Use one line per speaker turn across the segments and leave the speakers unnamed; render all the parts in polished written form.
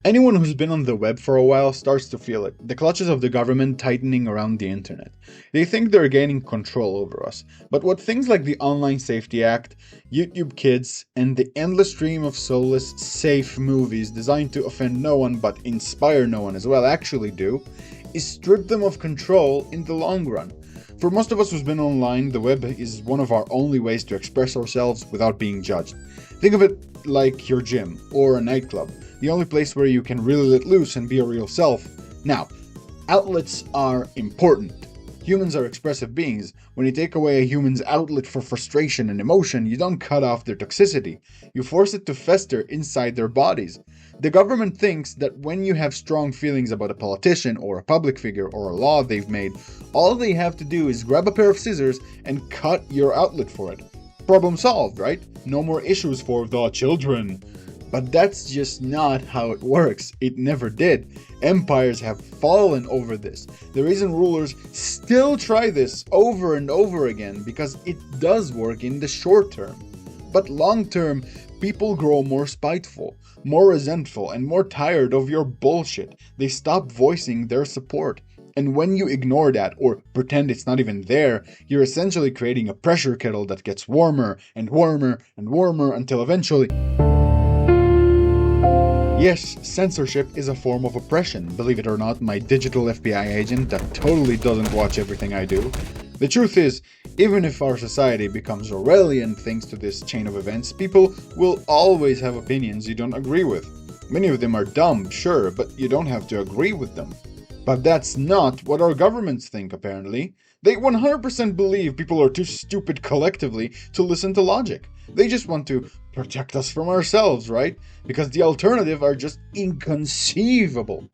Anyone who's been on the web for a while starts to feel it, the clutches of the government tightening around the internet. They think they're gaining control over us, but what things like the Online Safety Act, YouTube Kids, and the endless stream of soulless, safe movies designed to offend no one but inspire no one as well actually do, is strip them of control in the long run. For most of us who's been online, the web is one of our only ways to express ourselves without being judged. Think of it like your gym or a nightclub, the only place where you can really let loose and be a real self. Now, outlets are important. Humans are expressive beings. When you take away a human's outlet for frustration and emotion, you don't cut off their toxicity. You force it to fester inside their bodies. The government thinks that when you have strong feelings about a politician or a public figure or a law they've made, all they have to do is grab a pair of scissors and cut your outlet for it. Problem solved, right? No more issues for the children. But that's just not how it works. It never did. Empires have fallen over this. The reason rulers still try this over and over again because it does work in the short term. But long term, people grow more spiteful, more resentful, and more tired of your bullshit. They stop voicing their support. And when you ignore that or pretend it's not even there, you're essentially creating a pressure kettle that gets warmer and warmer and warmer until eventually... Yes, censorship is a form of oppression, believe it or not, my digital FBI agent that totally doesn't watch everything I do. The truth is, even if our society becomes Orwellian thanks to this chain of events, people will always have opinions you don't agree with. Many of them are dumb, sure, but you don't have to agree with them. But that's not what our governments think, apparently. They 100% believe people are too stupid collectively to listen to logic. They just want to protect us from ourselves, right? Because the alternative are just inconceivable.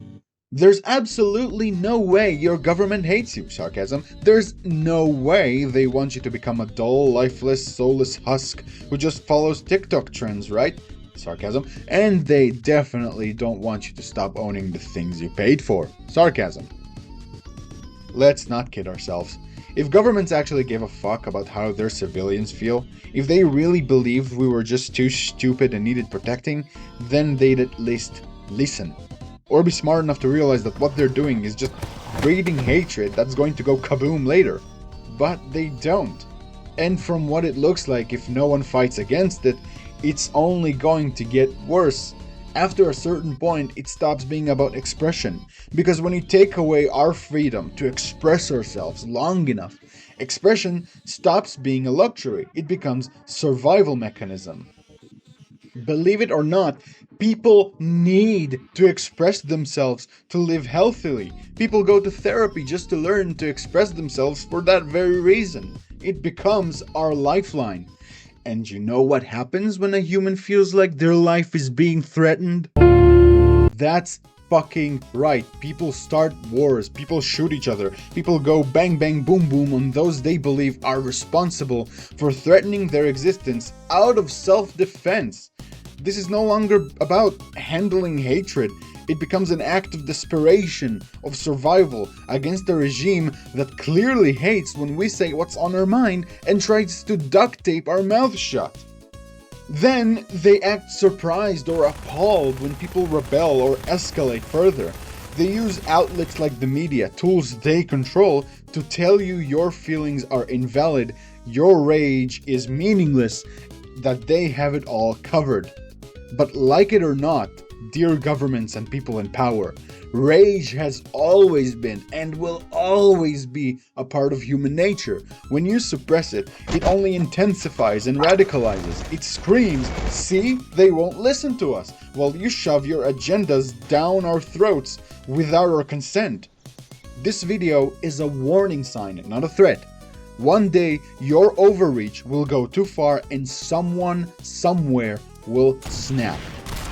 There's absolutely no way your government hates you, sarcasm. There's no way they want you to become a dull, lifeless, soulless husk who just follows TikTok trends, right? Sarcasm. And they definitely don't want you to stop owning the things you paid for. Sarcasm. Let's not kid ourselves. If governments actually gave a fuck about how their civilians feel, if they really believed we were just too stupid and needed protecting, then they'd at least listen. Or be smart enough to realize that what they're doing is just breeding hatred that's going to go kaboom later. But they don't. And from what it looks like, if no one fights against it, it's only going to get worse. After a certain point, it stops being about expression. Because when you take away our freedom to express ourselves long enough, expression stops being a luxury. It becomes survival mechanism. Believe it or not, people need to express themselves to live healthily. People go to therapy just to learn to express themselves for that very reason. It becomes our lifeline. And you know what happens when a human feels like their life is being threatened? That's fucking right. People start wars, people shoot each other, people go bang bang boom boom on those they believe are responsible for threatening their existence out of self-defense. This is no longer about handling hatred. It becomes an act of desperation, of survival against a regime that clearly hates when we say what's on our mind and tries to duct tape our mouth shut. Then they act surprised or appalled when people rebel or escalate further. They use outlets like the media, tools they control, to tell you your feelings are invalid, your rage is meaningless, that they have it all covered. But like it or not, dear governments and people in power, rage has always been and will always be a part of human nature. When you suppress it, it only intensifies and radicalizes. It screams, see, they won't listen to us, while you shove your agendas down our throats without our consent. This video is a warning sign, not a threat. One day, your overreach will go too far and someone, somewhere, will snap.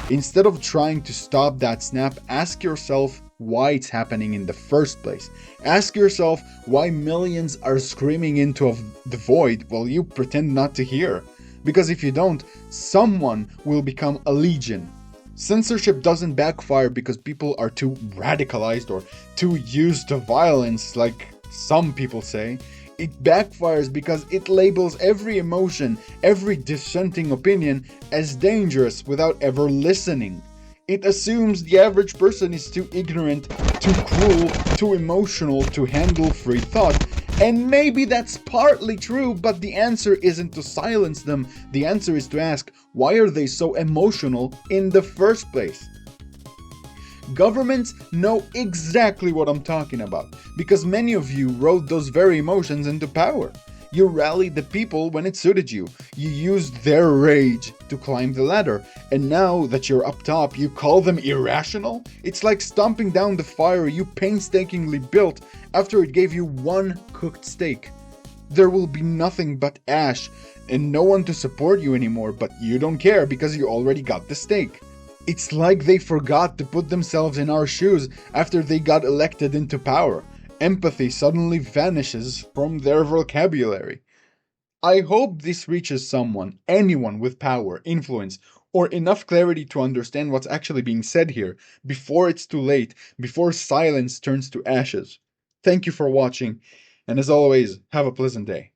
Instead of trying to stop that snap, ask yourself why it's happening in the first place. Ask yourself why millions are screaming into the void while you pretend not to hear. Because if you don't, someone will become a legion. Censorship doesn't backfire because people are too radicalized or too used to violence like some people say. It backfires because it labels every emotion, every dissenting opinion as dangerous without ever listening. It assumes the average person is too ignorant, too cruel, too emotional to handle free thought. And maybe that's partly true, but the answer isn't to silence them. The answer is to ask, why are they so emotional in the first place? Governments know exactly what I'm talking about, because many of you rode those very emotions into power. You rallied the people when it suited you. You used their rage to climb the ladder. And now that you're up top, you call them irrational? It's like stomping down the fire you painstakingly built after it gave you one cooked steak. There will be nothing but ash and no one to support you anymore, but you don't care because you already got the steak. It's like they forgot to put themselves in our shoes after they got elected into power. Empathy suddenly vanishes from their vocabulary. I hope this reaches someone, anyone with power, influence, or enough clarity to understand what's actually being said here, before it's too late, before silence turns to ashes. Thank you for watching, and as always, have a pleasant day.